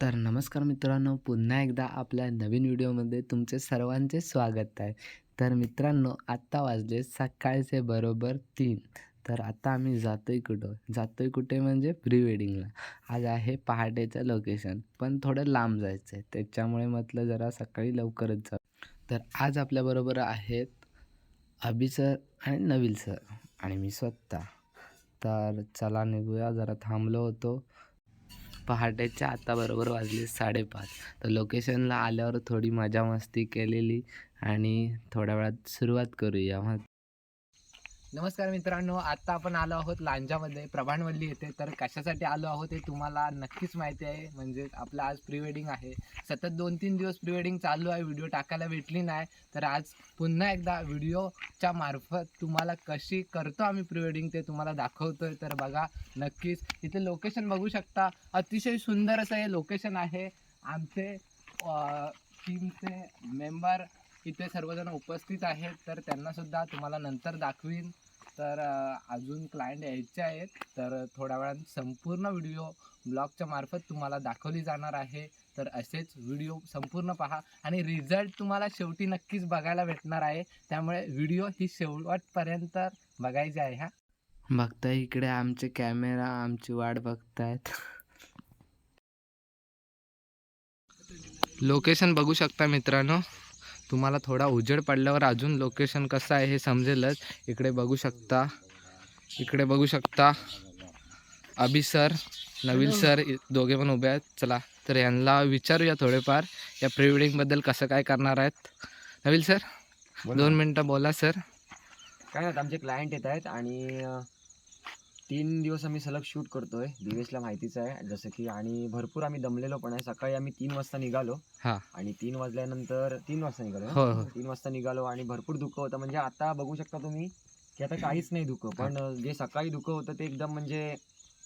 तर नमस्कार मित्रांनो, पुन्हा एकदा आपल्या नवीन व्हिडिओमध्ये तुमचे सर्वांचे स्वागत आहे. तर मित्रांनो, आत्ता वाजले सकाळचे बरोबर 3. तर आता आम्ही जातोय कुठं? जातोय कुठे म्हणजे प्री वेडिंगला. आज आहे पहाटेचं लोकेशन, पण थोडं लांब जायचं आहे. त्याच्यामुळे म्हटलं जरा सकाळी लवकरच जाऊ. तर आज आपल्याबरोबर आहेत अभि सर आणि नविल सर आणि मी स्वतः. तर चला निघूया. जरा थांबलो होतो. पहाटेच्या आता बरोबर वाजले 5:30. तर लोकेशनला आल्यावर थोडी मजा मस्ती केलेली आणि थोड्या वेळात सुरुवात करूया. मग नमस्कार मित्रांनो, आता आपण आलो आहोत लांजामध्ये प्रभाणवल्ली येथे. तर कशासाठी आलो आहोत हे तुम्हाला नक्कीच माहिती आहे. म्हणजे आपलं आज प्री वेडिंग आहे. सतत 2-3 दिवस प्री वेडिंग चालू आहे. व्हिडिओ टाकायला भेटली नाही. तर आज पुन्हा एकदा व्हिडिओच्या मार्फत तुम्हाला कशी करतो आम्ही प्री वेडिंग ते तुम्हाला दाखवतोय. तर बघा नक्कीच. इथे लोकेशन बघू शकता. अतिशय सुंदर असं हे लोकेशन आहे. आमचे टीमचे मेंबर इथे सर्वजण उपस्थित आहेत. तर त्यांना सुद्धा तुम्हाला नंतर दाखवीन. तर अजून क्लायंट यायचे आहेत. तर थोड्या वेळात संपूर्ण व्हिडिओ ब्लॉगच्या मार्फत तुम्हाला दाखवली जाणार आहे. तर असेच व्हिडिओ संपूर्ण पहा आणि रिझल्ट तुम्हाला शेवटी नक्कीच बघायला भेटणार आहे. त्यामुळे व्हिडिओ ही शेवटपर्यंत बघायची आहे हा. बघताय इकडे आमचे कॅमेरा आमची वाट बघतायत. लोकेशन बघू शकता मित्रांनो. तुम्हाला थोडा उजेड पडल्यावर अजून लोकेशन कसं आहे हे समजेलच. इकडे बघू शकता अभि सर, नविल सर दोघे पण उभे आहेत. चला तर यांना विचारूया थोडेफार या प्री वेडिंगबद्दल कसं काय करणार आहेत. नविल सर, 2 मिनटं बोला सर. काय नाही, आमचे क्लायंट येत आहेत आणि 3 दिवस आम्ही सलग शूट करतोय. दिवेशला माहितीच आहे जसं की, आणि भरपूर आम्ही दमलेलो पण आहे. सकाळी आम्ही 3 वाजता निघालो हां, आणि 3 वाजल्यानंतर 3 वाजता निघालो ना. हो हो 3 वाजता निघालो आणि भरपूर धुकं होतं. म्हणजे आता बघू शकता तुम्ही की आता काहीच नाही धुकं, हां. पण जे सकाळी धुकं होतं ते एकदम म्हणजे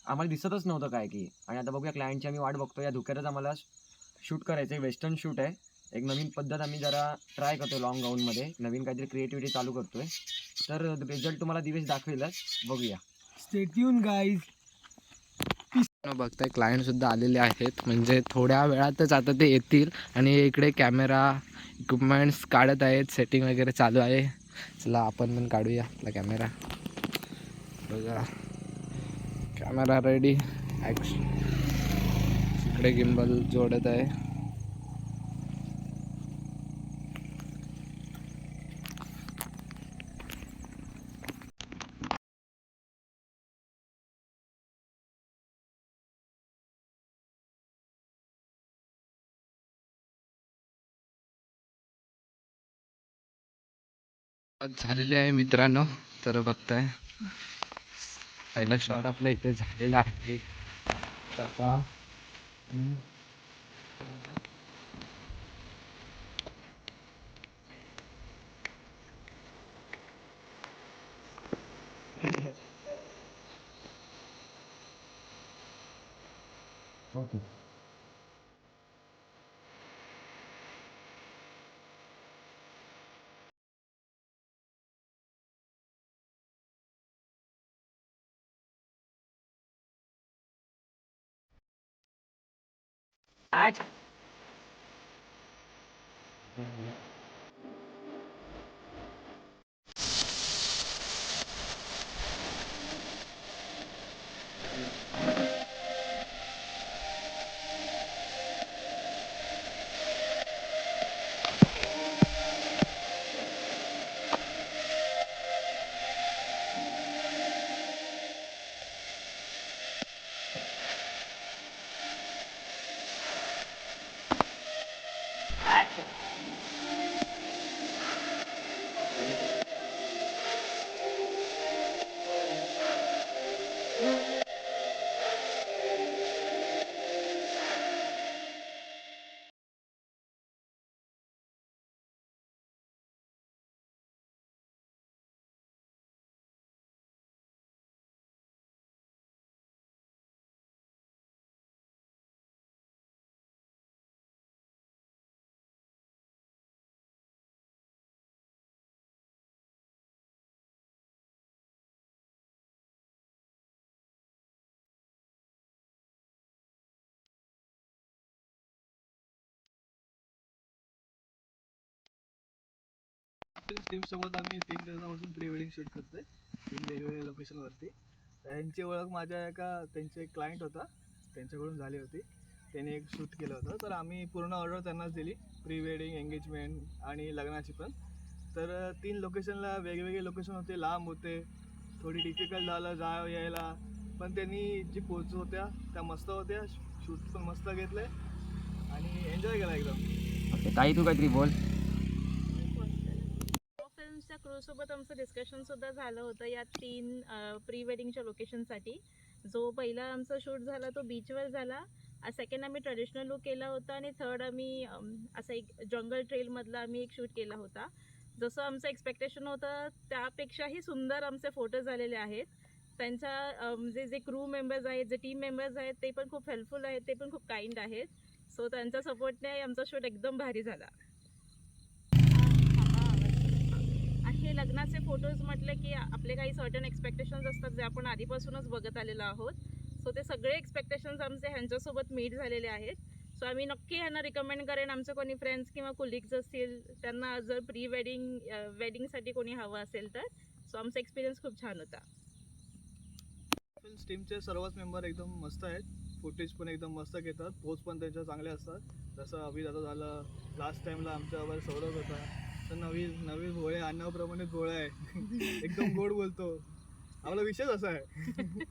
आम्हाला दिसतच नव्हतं काय की. आणि आता बघूया, क्लायंटची आम्ही वाट बघतो. या धुक्यातच आम्हाला शूट करायचं आहे. वेस्टर्न शूट आहे. एक नवीन पद्धत आम्ही जरा ट्राय करतोय. लॉंग गाऊनमध्ये नवीन काहीतरी क्रिएटिव्हिटी चालू करतोय. तर रिझल्ट तुम्हाला दिवेश दाखवेलच, बघूया. Stay tune guys. बघताय क्लायंट सुद्धा आलेले आहेत. म्हणजे थोड्या वेळातच आता ते येतील आणि इकडे कॅमेरा इक्विपमेंट्स काढत आहेत. सेटिंग वगैरे चालू आहे. चला आपण पण काढूया आपला कॅमेरा. बघा कॅमेरा रेडी. इकडे गिम्बल जोडत आहे. झालेले आहे मित्रांनो. तर बघताय पहिला शॉट आपल्या इथे झालेला आहे. आता ओके. टीमसोबत आम्ही 3 दिवसापासून प्री वेडिंग शूट करतोय 3 वेगवेगळ्या लोकेशनवरती. त्यांची ओळख माझ्या त्यांचे एक क्लायंट होता त्यांच्याकडून झाली होती. त्यांनी एक शूट केलं होतं, तर आम्ही पूर्ण ऑर्डर त्यांनाच दिली, प्री वेडिंग, एंगेजमेंट आणि लग्नाची पण. तर 3 लोकेशनला वेगवेगळे लोकेशन होते, लांब होते, थोडी डिफिकल्ट झालं यायला, पण त्यांनी जी पोच होत्या त्या मस्त होत्या, शूट पण मस्त घेतले आणि एन्जॉय केला एकदम. ओके, ताई तू काहीतरी बोल. फिल्मच्या क्रूसोबत आमचं डिस्कशनसुद्धा झालं होतं या 3 प्री वेडिंगच्या लोकेशनसाठी. जो पहिला आमचा शूट झाला तो बीचवर झाला, सेकंड आम्ही ट्रेडिशनल लुक केला होता आणि थर्ड आम्ही असं एक जंगल ट्रेलमधला आम्ही एक शूट केला होता. जसं आमचं एक्सपेक्टेशन होतं त्यापेक्षाही सुंदर आमचे फोटो झालेले आहेत. त्यांच्या म्हणजे जे क्रू मेंबर्स आहेत, जे टीम मेंबर्स आहेत ते पण खूप हेल्पफुल आहेत, ते पण खूप काइंड आहेत. सो त्यांच्या सपोर्टने आमचा शूट एकदम भारी झाला. हे लग्नाचे फोटोज म्हटले की आपले काही सर्टन एक्सपेक्टेशन्स असतात जे आपण आधीपासूनच बघत आलेलो आहोत. सो ते सगळे एक्सपेक्टेशन्स आमचे ह्यांच्यासोबत मीट झालेले आहेत. सो आम्ही नक्की ह्यांना रिकमेंड करेन, आमचे कोणी फ्रेंड्स किंवा कोलिग्स असतील त्यांना जर प्री वेडिंगसाठी कोणी हवं असेल तर. सो आमचा एक्सपिरियन्स खूप छान होता. टीमचे सर्वच मेंबर एकदम मस्त आहेत, फुटेज पण एकदम मस्त घेतात, पोज पण त्यांच्या चांगले असतात. जसं अभिदादा झालं, लास्ट टाइमला आमच्यावर सौरभ होता, तर नवीन भोळे अन्नाप्रमाणे भोळे आहे एकदम गोड बोलतो. आपला विषयच असा आहे.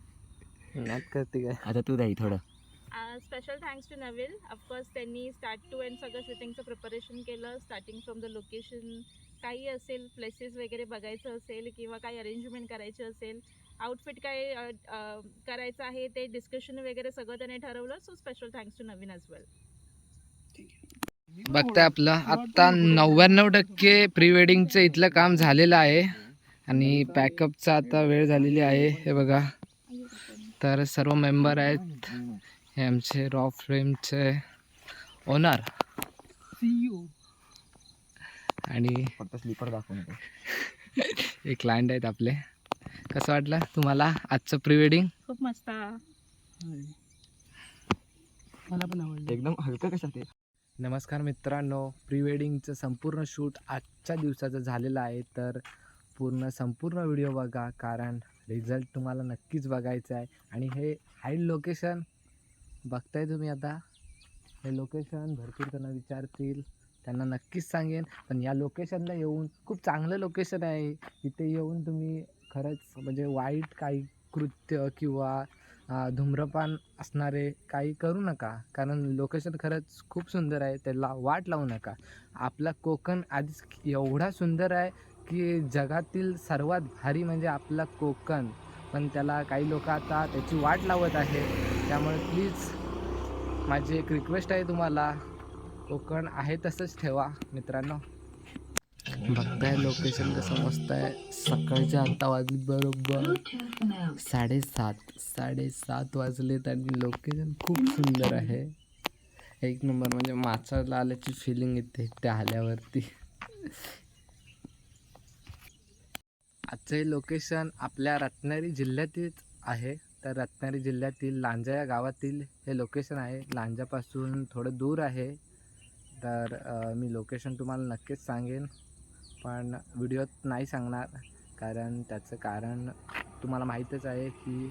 नाट करते काय? आता तू ताई थोडं. Special thanks to Naveel. Of course त्यांनी स्टार्ट टू एंड सगळं शूटिंगचं प्रिपरेशन केलं, स्टार्टिंग फ्रॉम द लोकेशन. काही असेल प्लेसेस वगैरे बघायचं असेल किंवा काही अरेंजमेंट करायचे असेल, आउटफिट काय करायचं आहे ते डिस्कशन वगैरे सगळं त्याने ठरवलं. So special thanks to Naveen as well. बघताय आपलं आत्ता 99% प्री वेडिंगचं इथलं काम झालेलं आहे आणि पॅकअपचा आता वेळ झालेली आहे. हे बघा, तर सर्व मेंबर आहेत. हे आमचे रॉ फ्रेमचे ओनर आणि फक्त स्लीपर दाखवून एक क्लायंट आहेत आपले. कसं वाटलं तुम्हाला आजचं प्री वेडिंग? खूप मस्त. मला पण आवडलं. एकदम हलकं कशा ते. नमस्कार मित्रांनो, प्री वेडिंगचं संपूर्ण शूट आजच्या दिवसाचं झालेलं आहे. तर संपूर्ण व्हिडिओ बघा, कारण रिझल्ट तुम्हाला नक्कीच बघायचा आहे. आणि हे हाईड लोकेशन बघताय तुम्ही आता, हे लोकेशन भरपूर त्यांना विचारतील, त्यांना नक्कीच सांगेन. पण या लोकेशनला येऊन खूप चांगलं लोकेशन आहे. इथे येऊन तुम्ही खरंच म्हणजे वाईट काही कृत्य किंवा धूम्रपान असणारे काही करू नका, कारण लोकेशन खरंच खूप सुंदर आहे. त्याला वाट लावू नका. आपला कोकण आधीच एवढा सुंदर आहे की जगातील सर्वात भारी म्हणजे आपला कोकण, पण त्याला काही लोक आता त्याची वाट लावत आहे. त्यामुळे प्लीज माझी एक रिक्वेस्ट आहे तुम्हाला, कोकण आहे तसंच ठेवा मित्रांनो. बघताय लोकेशन कसं मस्त आहे. सकाळच्या आता वाजले बरोबर 7:30 वाजलेत आणि लोकेशन खूप सुंदर आहे. एक नंबर म्हणजे माचाला आल्याची फिलिंग येते त्या आल्यावरती. आजचं हे लोकेशन आपल्या रत्नागिरी जिल्ह्यातील आहे. तर रत्नागिरी जिल्ह्यातील लांजा या गावातील हे लोकेशन आहे. लांजापासून थोडं दूर आहे. तर मी लोकेशन तुम्हाला नक्कीच सांगेन, पण व्हिडिओत नाही सांगणार, कारण त्याचं कारण तुम्हाला माहीतच आहे की